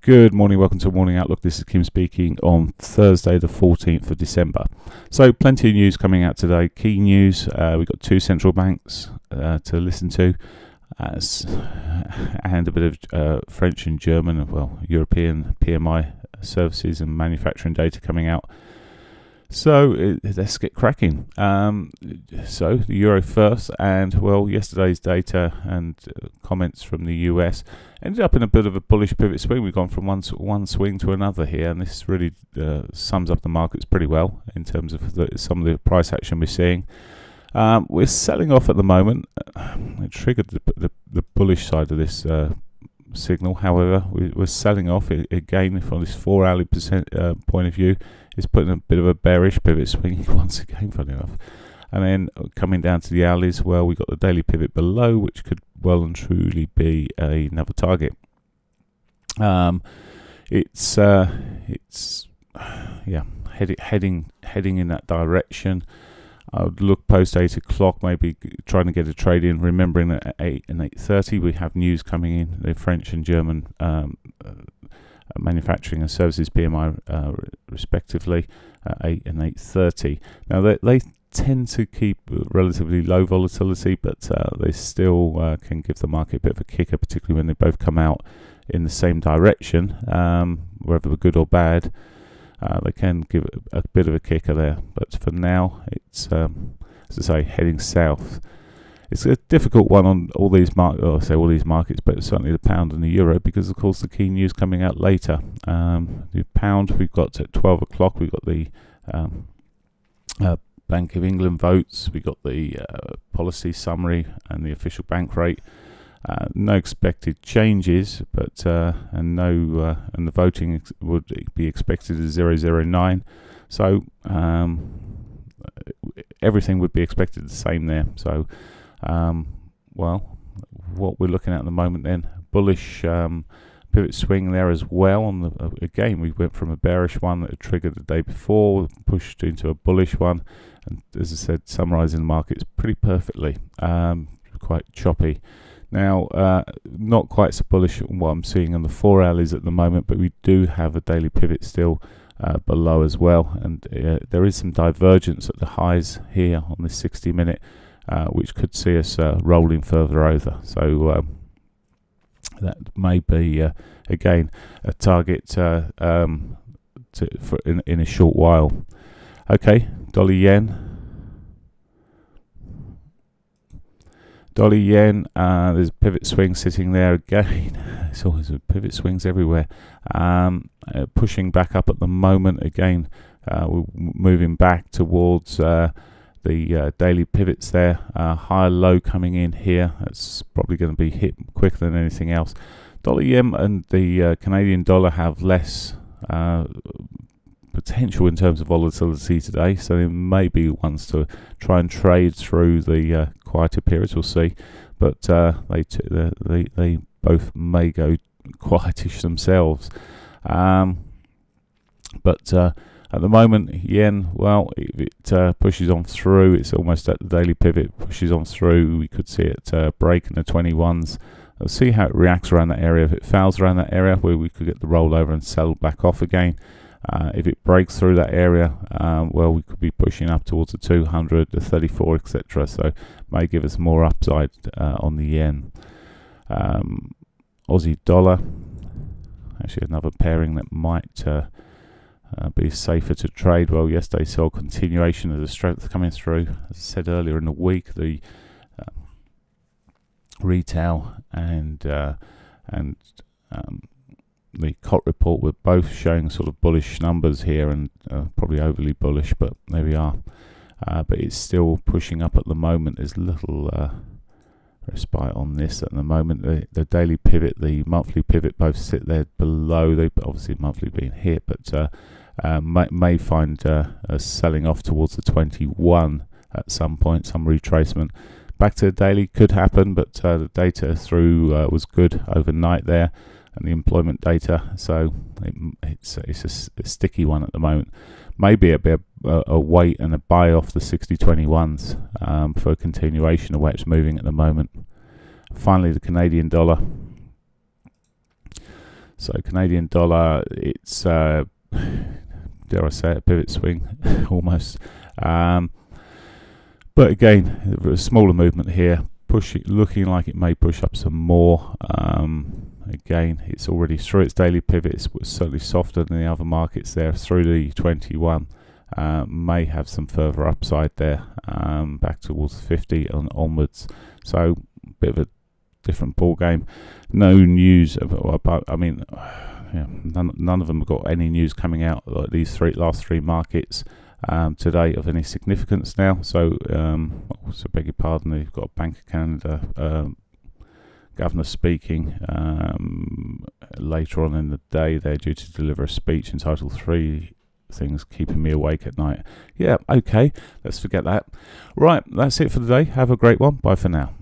Good morning, welcome to Morning Outlook. This is Kim speaking on Thursday the 14th of December. So plenty of news coming out today. Key news, we've got two central banks to listen to and a bit of French and German, well, European PMI services and manufacturing data coming out. So let's get cracking. So the euro first, and well, yesterday's data and comments from the US ended up in a bit of a bullish pivot swing. We've gone from one swing to another here, and this really sums up the markets pretty well in terms of some of the price action we're seeing. We're selling off at the moment. It triggered the bullish side of this signal. However, we're selling off again from this 4-hourly point of view. It's putting a bit of a bearish pivot swing once again, funny enough. And then coming down to the hourlies, well, we've got the daily pivot below, which could well and truly be another target. It's heading in that direction. I would look post 8 o'clock, maybe trying to get a trade in, remembering that at 8 and 8:30 we have news coming in, the French and German manufacturing and services PMI respectively at 8 and 8:30. Now they tend to keep relatively low volatility, but they still can give the market a bit of a kicker, particularly when they both come out in the same direction, whether they're good or bad. They can give a bit of a kicker there, but for now it's as I say, heading south. It's a difficult one on all these markets, but certainly the pound and the euro, because of course the key news coming out later. The pound, we've got at 12 o'clock, we've got the Bank of England votes, we've got the policy summary and the official bank rate. No expected changes, but and the voting would be expected as 009. So everything would be expected the same there. So well, what we're looking at the moment then, bullish pivot swing there as well. On the again, we went from a bearish one that had triggered the day before, pushed into a bullish one, and as I said, summarising the markets pretty perfectly. Quite choppy. Now, not quite so bullish on what I'm seeing on the 4 hourlies at the moment, but we do have a daily pivot still below as well, and there is some divergence at the highs here on this 60-minute, which could see us rolling further over. So that may be again a target in a short while. Okay, dollar yen. Dollar yen, there's a pivot swing sitting there again. It's always a pivot swings everywhere. Pushing back up at the moment again. We're moving back towards the daily pivots there. Higher low coming in here. That's probably going to be hit quicker than anything else. Dollar yen and the Canadian dollar have less potential in terms of volatility today, so there may be ones to try and trade through the quieter periods. We'll see, but they both may go quietish themselves. But at the moment, yen, well, if it pushes on through, it's almost at the daily pivot, pushes on through, we could see it break in the 21s. We'll see how it reacts around that area. If it fails around that area, where we could get the rollover and sell back off again. If it breaks through that area, well, we could be pushing up towards the 200, the 34, etc. So may give us more upside on the yen. Aussie dollar, actually another pairing that might be safer to trade. Well, yesterday saw continuation of the strength coming through. As I said earlier in the week, the retail and the COT report were both showing sort of bullish numbers here, and probably overly bullish, but there we are. But it's still pushing up at the moment. There's little respite on this at the moment. The daily pivot, the monthly pivot, both sit there below. They obviously monthly being hit, but may find us selling off towards the 21 at some point, some retracement. Back to the daily could happen, but the data through was good overnight there, and the employment data, so it's a sticky one at the moment. Maybe a bit a wait and a buy off the 60-21s for a continuation of where it's moving at the moment. Finally, the Canadian dollar. So Canadian dollar, it's dare I say it, a pivot swing almost. But again, a smaller movement here, looking like it may push up some more. Again, it's already through its daily pivot. It's certainly softer than the other markets there through the 21. May have some further upside there, back towards 50 and onwards. So a bit of a different ball game. No news about, I mean, none of them have got any news coming out like these last three markets today of any significance now. So beg your pardon, you've got Bank of Canada governor speaking later on in the day. They're due to deliver a speech entitled 3 Things Keeping Me Awake at Night. Yeah, okay, let's forget that. Right, that's it for today. Have a great one. Bye for now.